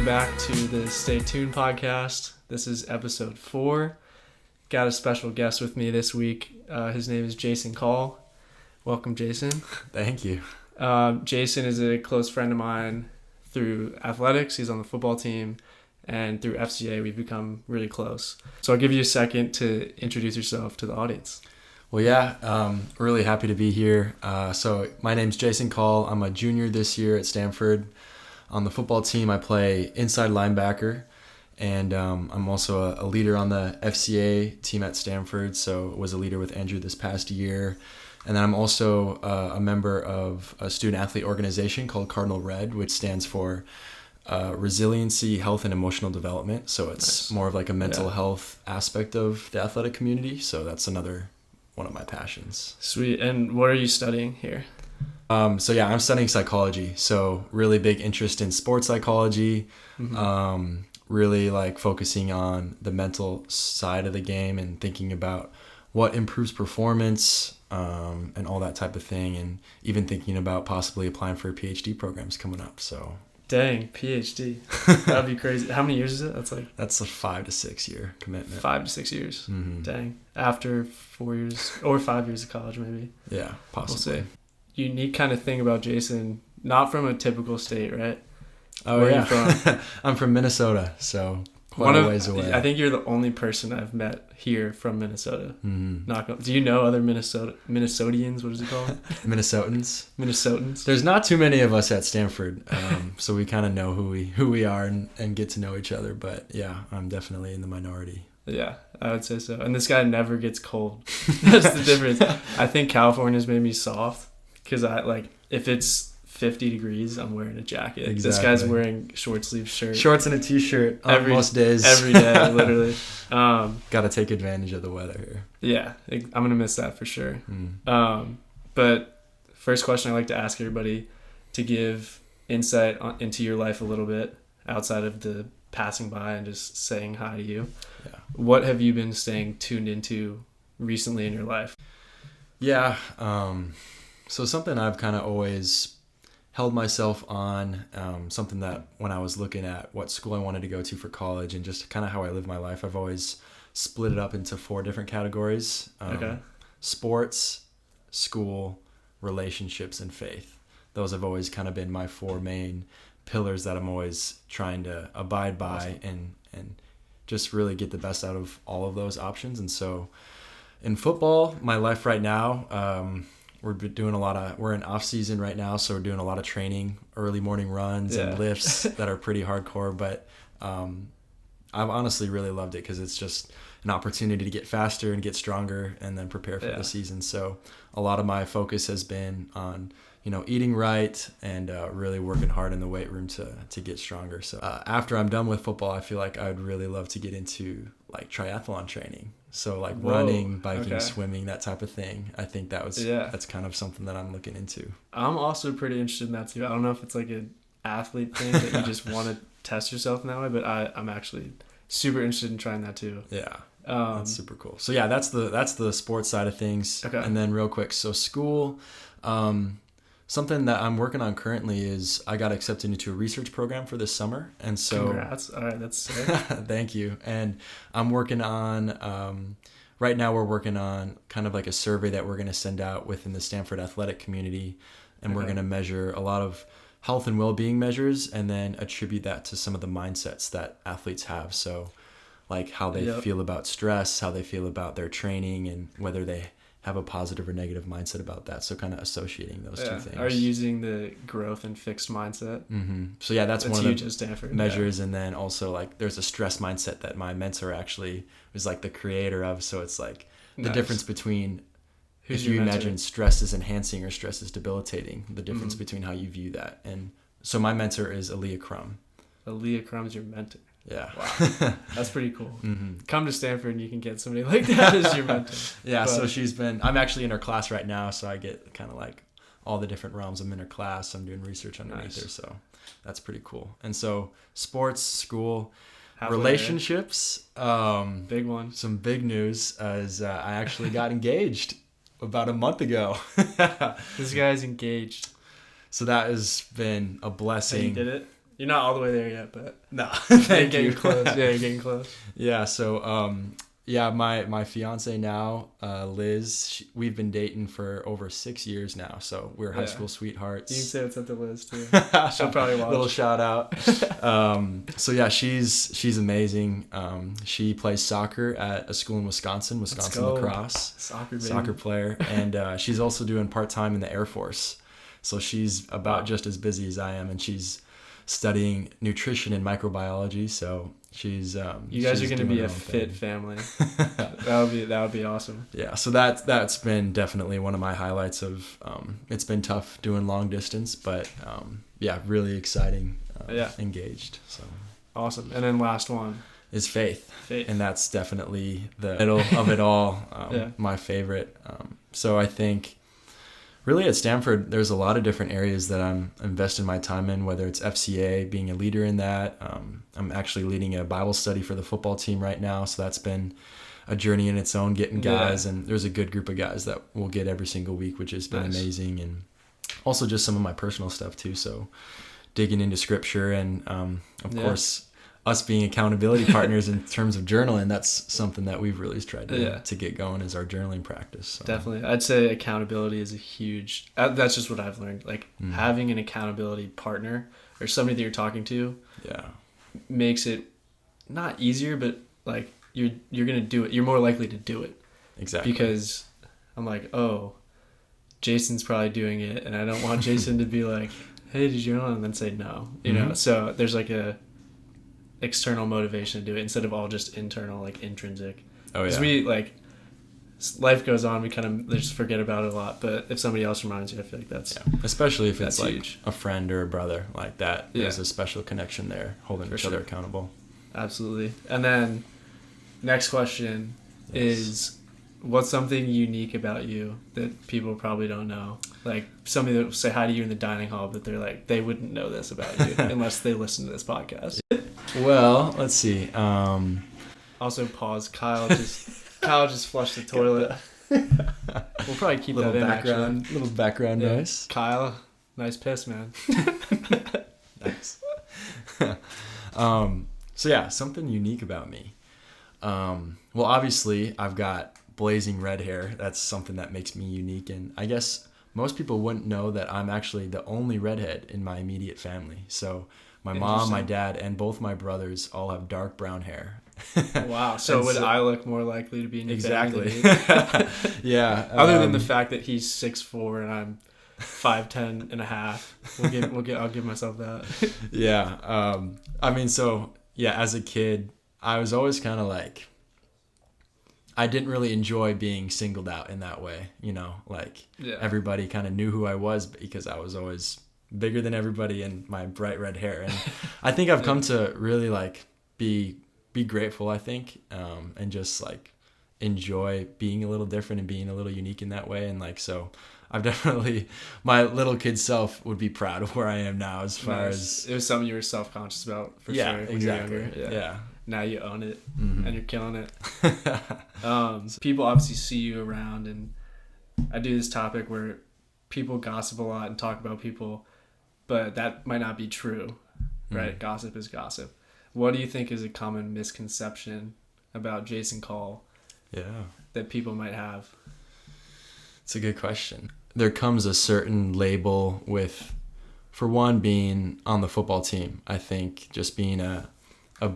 Welcome back to the Stay Tuned podcast. This is episode 4. Got a special guest with me this week. His name is Jason Kaul. Welcome, Jason. Thank you. Jason is a close friend of mine through athletics. He's on the football team, and through FCA, we've become really close. So I'll give you a second to introduce yourself to the audience. Well, yeah, really happy to be here. So my name's Jason Kaul. I'm a junior this year at Stanford. On the football team, I play inside linebacker, and I'm also a leader on the FCA team at Stanford, so was a leader with Andrew this past year. And then I'm also a member of a student-athlete organization called Cardinal Red, which stands for Resiliency, Health, and Emotional Development. So it's more of like a mental health aspect of the athletic community, so that's another one of my passions. Sweet. And what are you studying here? I'm studying psychology. So really big interest in sports psychology, really like focusing on the mental side of the game and thinking about what improves performance and all that type of thing. And even thinking about possibly applying for PhD programs coming up. So dang, PhD. That'd be crazy. How many years is it? That's a 5 to 6 year commitment. 5 to 6 years. Mm-hmm. Dang. After 4 years or 5 years of college, maybe. Yeah, possibly. We'll see. Unique kind of thing about Jason, not from a typical state, right? Oh, Where yeah. are you from? I'm from Minnesota, so quite a ways away. I think you're the only person I've met here from Minnesota. Mm-hmm. Do you know other Minnesotians? What is it called? Minnesotans. There's not too many of us at Stanford, so we kind of know who we are and get to know each other. But yeah, I'm definitely in the minority. Yeah, I would say so. And this guy never gets cold. That's the difference. I think California's made me soft because if it's 50 degrees, I'm wearing a jacket. Exactly. This guy's wearing short sleeve shirt. Shorts and a t-shirt most days. Every day, literally. Got to take advantage of the weather here. Yeah, I'm going to miss that for sure. But first question I like to ask everybody to give insight into your life a little bit outside of the passing by and just saying hi to you. Yeah. What have you been staying tuned into recently in your life? Yeah, so something I've kind of always held myself on, something that when I was looking at what school I wanted to go to for college and just kind of how I live my life, I've always split it up into 4 different categories. Sports, school, relationships, and faith. Those have always kind of been my 4 main pillars that I'm always trying to abide by and just really get the best out of all of those options. And so in football, my life right now, we're in off season right now, so we're doing a lot of training, early morning runs and lifts that are pretty hardcore, but I've honestly really loved it because it's just an opportunity to get faster and get stronger and then prepare for the season. So a lot of my focus has been on eating right and really working hard in the weight room to get stronger. So after I'm done with football, I feel like I would really love to get into like triathlon training. So like running, biking, swimming, that type of thing. I think that's kind of something that I'm looking into. I'm also pretty interested in that too. I don't know if it's like an athlete thing that you just want to test yourself in that way, but I'm actually super interested in trying that too. Yeah. That's super cool. So yeah, that's the sports side of things. Okay. And then real quick, so school, something that I'm working on currently is I got accepted into a research program for this summer. And so congrats. All right, that's sick. Thank you. And I'm working on right now we're working on kind of like a survey that we're going to send out within the Stanford athletic community, and we're going to measure a lot of health and well-being measures and then attribute that to some of the mindsets that athletes have. So like how they feel about stress, how they feel about their training, and whether they have a positive or negative mindset about that. So kind of associating those two things. Are you using the growth and fixed mindset? Mm-hmm. So yeah, that's one of the Stanford measures. And then also like there's a stress mindset that my mentor actually was like the creator of. So it's like the difference between if you imagine stress is enhancing or stress is debilitating, the difference between how you view that. And so my mentor is Aaliyah Crum. Aaliyah Crum's your mentor. Yeah. Wow. That's pretty cool. Come to Stanford and you can get somebody like that as your mentor. Yeah. So I'm actually in her class right now. So I get kind of like all the different realms. I'm in her class. I'm doing research underneath her. So that's pretty cool. And so sports, school, relationships. Big one. Some big news is I actually got engaged about a month ago. This guy's engaged. So that has been a blessing. So you did it? You're not all the way there yet, but No, you're thank getting you. close. Yeah, you're getting close. Yeah, so yeah, my fiance now, Liz, we've been dating for over 6 years now, so we're high school sweethearts. You can say what's up to Liz too. She'll probably watch. Little shout out. So yeah, she's amazing. She plays soccer at a school in Wisconsin Lacrosse. Soccer player, and she's also doing part-time in the Air Force. So she's about just as busy as I am, and she's studying nutrition and microbiology. So she's you guys are going to be a fit family. that would be awesome. Yeah, so that's been definitely one of my highlights of it's been tough doing long distance, but yeah, really exciting. Engaged. So awesome. And then last one is faith. And that's definitely the middle of it all. My favorite. So I think really at Stanford, there's a lot of different areas that I'm investing my time in, whether it's FCA, being a leader in that. I'm actually leading a Bible study for the football team right now. So that's been a journey in its own, getting guys. And there's a good group of guys that we'll get every single week, which has been amazing. And also just some of my personal stuff too. So digging into scripture and of course, us being accountability partners in terms of journaling, that's something that we've really tried to get going is our journaling practice. So. Definitely. I'd say accountability is a huge, that's just what I've learned. Like having an accountability partner or somebody that you're talking to makes it not easier, but like you're going to do it. You're more likely to do it. Exactly. Because I'm like, oh, Jason's probably doing it. And I don't want Jason to be like, hey, did you journal? And then say no, you know? So there's like a external motivation to do it instead of all just internal, like intrinsic. Because we like life goes on, we kind of just forget about it a lot. But if somebody else reminds you, I feel like that's especially if it's like huge. A friend or a brother like that. There's a special connection there, holding each other accountable. Absolutely. And then next question is, what's something unique about you that people probably don't know? Like somebody that will say hi to you in the dining hall, but they're like, they wouldn't know this about you unless they listen to this podcast. Well, let's see. Also, pause. Kyle just flushed the toilet. We'll probably keep that in. Little background noise. Kyle, nice piss, man. Nice. So yeah, something unique about me. Well, obviously, I've got blazing red hair. That's something that makes me unique, and I guess most people wouldn't know that I'm actually the only redhead in my immediate family. So my mom, my dad, and both my brothers all have dark brown hair. Wow. So would I look more likely to be in your family? Exactly. Yeah. Other than the fact that he's 6'4" and I'm 5'10" and a half. I'll give myself that. Yeah. I mean, so yeah, as a kid, I was always kind of like, I didn't really enjoy being singled out in that way, you know, like everybody kind of knew who I was because I was always bigger than everybody and my bright red hair. And I think I've come to really like be grateful, I think, and just like enjoy being a little different and being a little unique in that way. And like, so I've definitely, my little kid self would be proud of where I am now as far as. It was something you were self-conscious about for sure. When Exactly. You were younger. Yeah. Now you own it and you're killing it. People obviously see you around, and I do this topic where people gossip a lot and talk about people, but that might not be true, right? Gossip is gossip. What do you think is a common misconception about Jason Kaul that people might have? It's a good question. There comes a certain label with, for one, being on the football team. I think just being a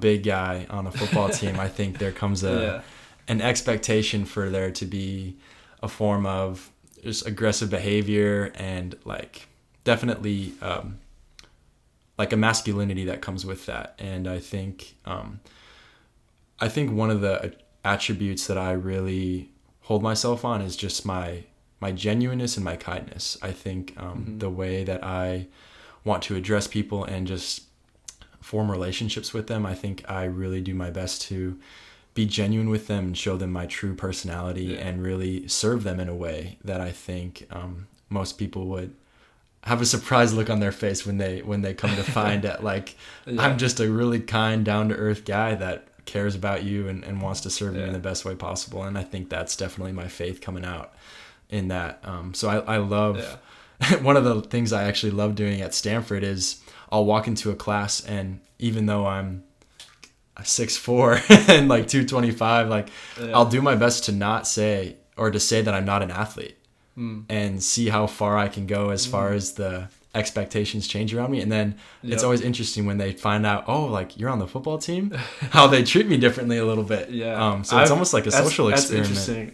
big guy on a football team, I think there comes an expectation for there to be a form of just aggressive behavior and like definitely like a masculinity that comes with that. And I think one of the attributes that I really hold myself on is just my genuineness and my kindness. I think the way that I want to address people and just form relationships with them, I think I really do my best to be genuine with them and show them my true personality and really serve them in a way that I think most people would have a surprised look on their face when they come to find that like I'm just a really kind, down-to-earth guy that cares about you and wants to serve you in the best way possible. And I think that's definitely my faith coming out in that. So I love one of the things I actually love doing at Stanford is I'll walk into a class, and even though I'm 6'4" and like 225, like I'll do my best to not say, or to say that I'm not an athlete, and see how far I can go as far as the expectations change around me. And then it's always interesting when they find out, oh, like you're on the football team, how they treat me differently a little bit. So it's almost like a social experiment. That's interesting.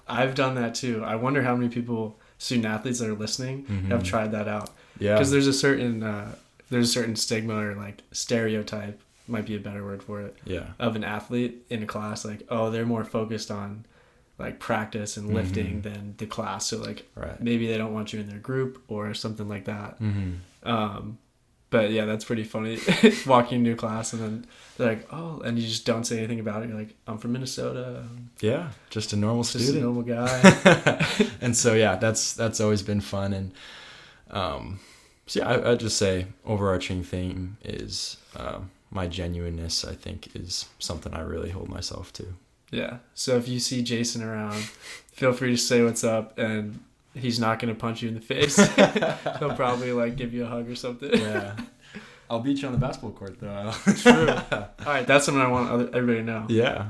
I've done that too. I wonder how many people, student athletes that are listening, have tried that out. Because there's a certain stigma, or like stereotype might be a better word for it, of an athlete in a class. Like, oh, they're more focused on like practice and lifting than the class, so like maybe they don't want you in their group or something like that. But yeah, that's pretty funny. Walking into a class and then they're like, oh, and you just don't say anything about it. You're like, I'm from Minnesota. Yeah, just a normal student, just a normal guy. And so yeah, that's always been fun. And so yeah, I'd just say overarching theme is my genuineness, I think, is something I really hold myself to. Yeah. So if you see Jason around, feel free to say what's up, and he's not going to punch you in the face. He'll probably like give you a hug or something. Yeah. I'll beat you on the basketball court though. True. All right. That's something I want everybody to know. Yeah.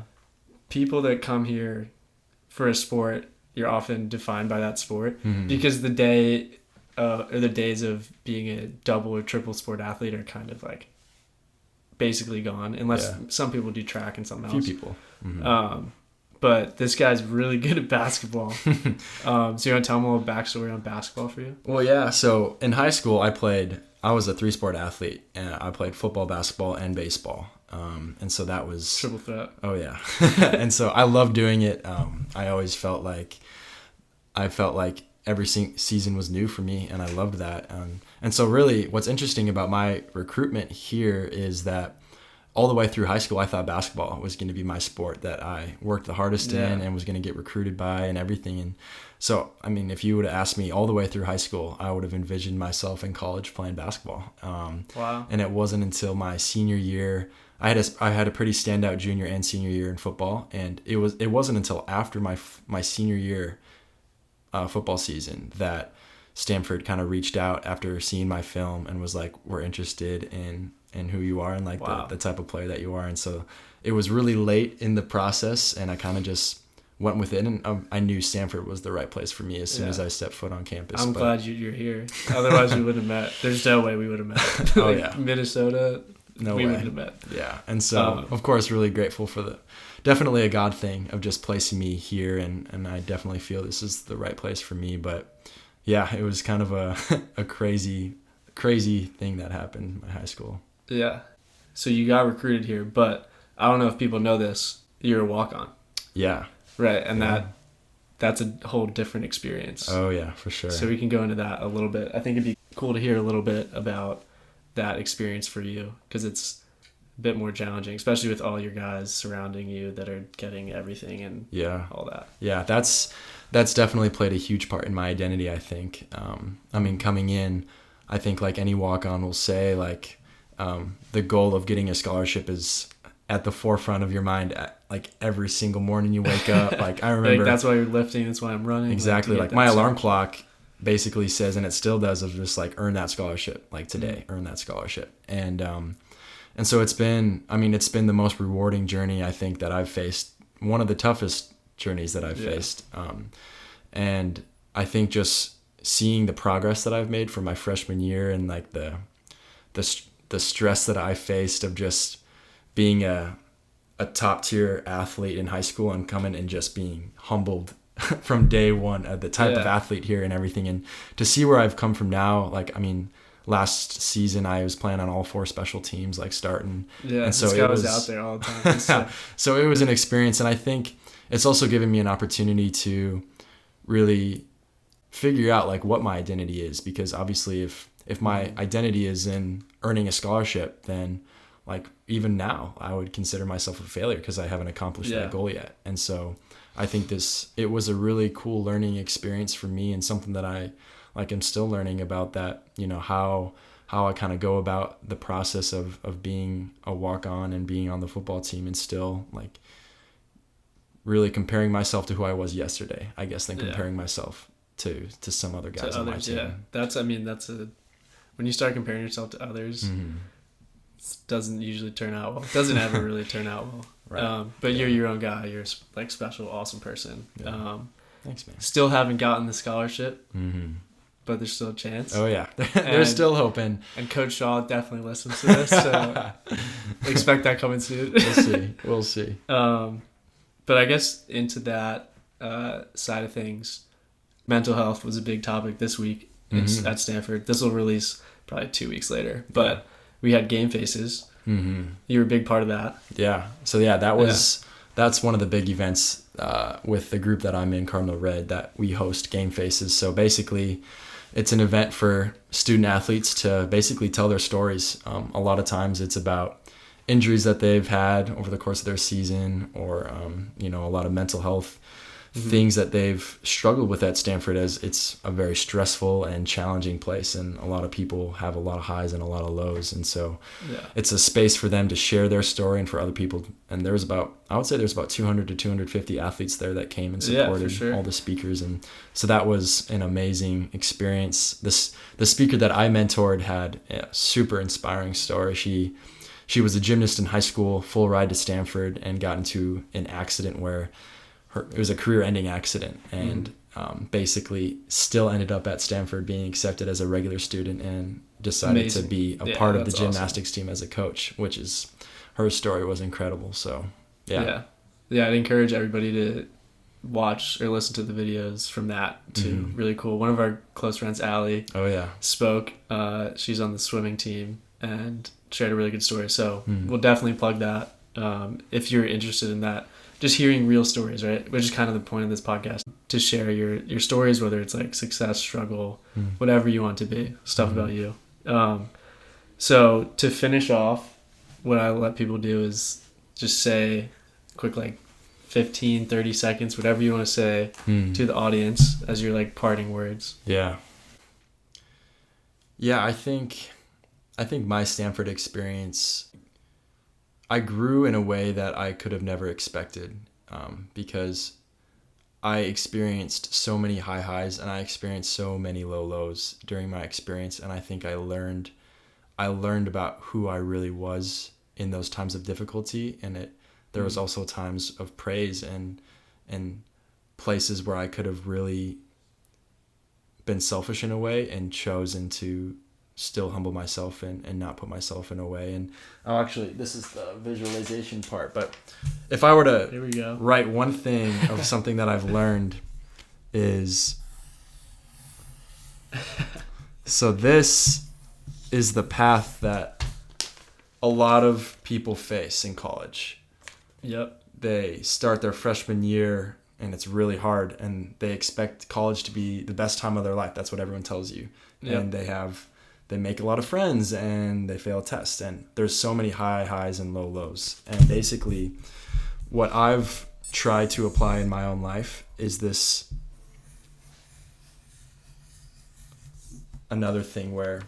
People that come here for a sport, you're often defined by that sport, because the day or the days of being a double or triple sport athlete are kind of like basically gone, unless some people do track and something else. A few people. But this guy's really good at basketball. So you want to tell him a little backstory on basketball for you? Well, yeah. So in high school, I was a 3-sport athlete, and I played football, basketball, and baseball. And so that was triple threat. Oh yeah. And so I loved doing it. I always felt like every season was new for me, and I loved that. And so really what's interesting about my recruitment here is that all the way through high school, I thought basketball was going to be my sport that I worked the hardest in and was going to get recruited by and everything. And so, I mean, if you would have asked me all the way through high school, I would have envisioned myself in college playing basketball. Wow. And it wasn't until my senior year, I had a pretty standout junior and senior year in football. And it wasn't until after my senior year football season that Stanford kind of reached out after seeing my film and was like, we're interested in who you are and like the type of player that you are. And so it was really late in the process, and I kind of just went with it, and I knew Stanford was the right place for me as soon as I stepped foot on campus. I'm glad you're here. Otherwise we wouldn't have met. There's no way we would have met. Oh yeah. Minnesota, no we way. wouldn't have met. Yeah. And so of course really grateful for definitely a God thing of just placing me here, and I definitely feel this is the right place for me. But yeah, it was kind of a crazy thing that happened in my high school. Yeah. So you got recruited here, but I don't know if people know this. You're a walk-on. Yeah. Right. And that's a whole different experience. Oh, yeah, for sure. So we can go into that a little bit. I think it'd be cool to hear a little bit about that experience for you, because it's a bit more challenging, especially with all your guys surrounding you that are getting everything and all that. Yeah, that's definitely played a huge part in my identity, I think. I mean, coming in, I think like any walk-on will say, like, the goal of getting a scholarship is at the forefront of your mind like every single morning you wake up. Like I remember like, that's why you're lifting, that's why I'm running. Exactly. Like my alarm clock basically says, and it still does, of just like earn that scholarship, like today, earn that scholarship. And so it's been the most rewarding journey I think that I've faced, one of the toughest journeys that I've faced. And I think just seeing the progress that I've made from my freshman year, and like the stress that I faced of just being a top tier athlete in high school and coming and just being humbled from day one at the type of athlete here and everything. And to see where I've come from now, like, I mean, last season I was playing on all 4 special teams, like starting. Yeah. And so this guy was out there all the time. So it was an experience. And I think it's also given me an opportunity to really figure out like what my identity is, because obviously if my identity is in earning a scholarship, then like even now I would consider myself a failure because I haven't accomplished that goal yet. And so I think it was a really cool learning experience for me, and something that I like am still learning about, that, you know, how I kind of go about the process of being a walk-on and being on the football team, and still like really comparing myself to who I was yesterday, I guess, than comparing myself to some other guys to on my others, team. yeah. That's when you start comparing yourself to others, it doesn't usually turn out well. It doesn't ever really turn out well. Right. But you're your own guy. You're like special, awesome person. Yeah. Thanks, man. Still haven't gotten the scholarship, but there's still a chance. Oh yeah, they're still hoping. And Coach Shaw definitely listens to this, so expect that coming soon. We'll see. But I guess into that side of things, mental health was a big topic this week at Stanford. This will release probably 2 weeks later, but we had game faces. You were a big part of that. Yeah. So that's one of the big events with the group that I'm in, Cardinal Red, that we host game faces. So basically, it's an event for student athletes to basically tell their stories. A lot of times it's about injuries that they've had over the course of their season, or a lot of mental health things that they've struggled with at Stanford, as it's a very stressful and challenging place, and a lot of people have a lot of highs and a lot of lows, and so it's a space for them to share their story and for other people. And there's about 200 to 250 athletes there that came and supported all the speakers, and so that was an amazing experience. The speaker that I mentored had a super inspiring story. She was a gymnast in high school, full ride to Stanford, and got into an accident where it was a career-ending accident, and basically still ended up at Stanford being accepted as a regular student and decided to be a part of the gymnastics team as a coach, which is, her story was incredible. So, yeah, I'd encourage everybody to watch or listen to the videos from that too. Really cool. One of our close friends, Allie, spoke. She's on the swimming team and shared a really good story. So we'll definitely plug that if you're interested in that. Just hearing real stories, right? Which is kind of the point of this podcast, to share your stories, whether it's like success, struggle, whatever you want to be, stuff about you. So to finish off, what I let people do is just say quick, like 15, 30 seconds, whatever you want to say to the audience as your like parting words. Yeah, I think my Stanford experience, I grew in a way that I could have never expected, because I experienced so many high highs and I experienced so many low lows during my experience. And I think I learned about who I really was in those times of difficulty. And there was also times of praise and places where I could have really been selfish in a way and chosen to still humble myself and not put myself in a way. And actually, this is the visualization part, but if I were to write one thing of something that I've learned is, so this is the path that a lot of people face in college. They start their freshman year and it's really hard, and they expect college to be the best time of their life. That's what everyone tells you. And they make a lot of friends and they fail tests, and there's so many high highs and low lows. And basically what I've tried to apply in my own life is this another thing where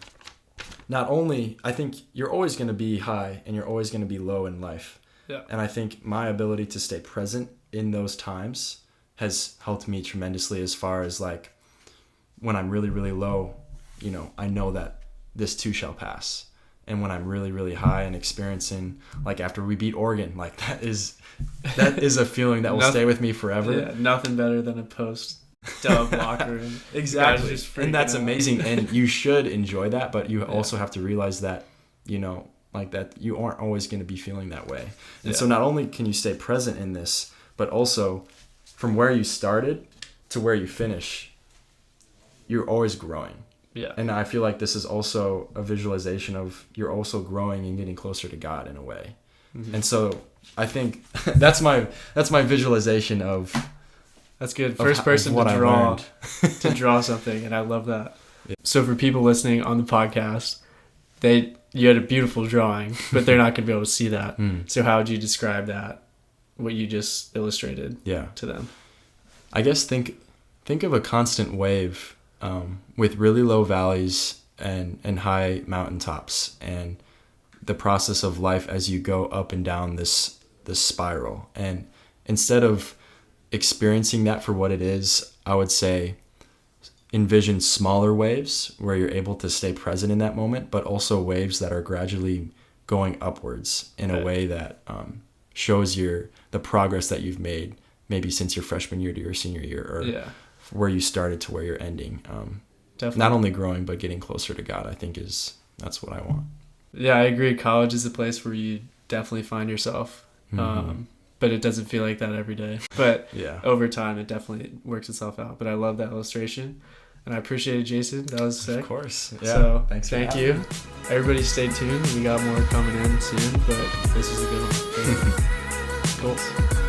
not only, I think you're always going to be high and you're always going to be low in life. And I think my ability to stay present in those times has helped me tremendously, as far as like when I'm really, really low, I know that this too shall pass. And when I'm really, really high and experiencing, like after we beat Oregon, like that is a feeling that will stay with me forever. Yeah, nothing better than a post-dub locker room. Exactly. And that's amazing. And you should enjoy that, but you also have to realize that, like that you aren't always going to be feeling that way. And so not only can you stay present in this, but also from where you started to where you finish, you're always growing. And I feel like this is also a visualization of you're also growing and getting closer to God in a way. And so I think that's my visualization of. That's good. First person to draw something, and I love that. So for people listening on the podcast, you had a beautiful drawing, but they're not going to be able to see that. So how would you describe that? What you just illustrated to them? I guess think of a constant wave. With really low valleys and high mountaintops, and the process of life as you go up and down this spiral. And instead of experiencing that for what it is, I would say envision smaller waves where you're able to stay present in that moment, but also waves that are gradually going upwards in a way that shows the progress that you've made, maybe since your freshman year to your senior year, or where you started to where you're ending. Definitely. Not only growing, but getting closer to God, I think that's what I want. Yeah, I agree. College is a place where you definitely find yourself. But it doesn't feel like that every day. But over time, it definitely works itself out. But I love that illustration. And I appreciate it, Jason. That was sick. Of course. Yeah. So thank you. Everybody stay tuned. We got more coming in soon, but this is a good one. Cool.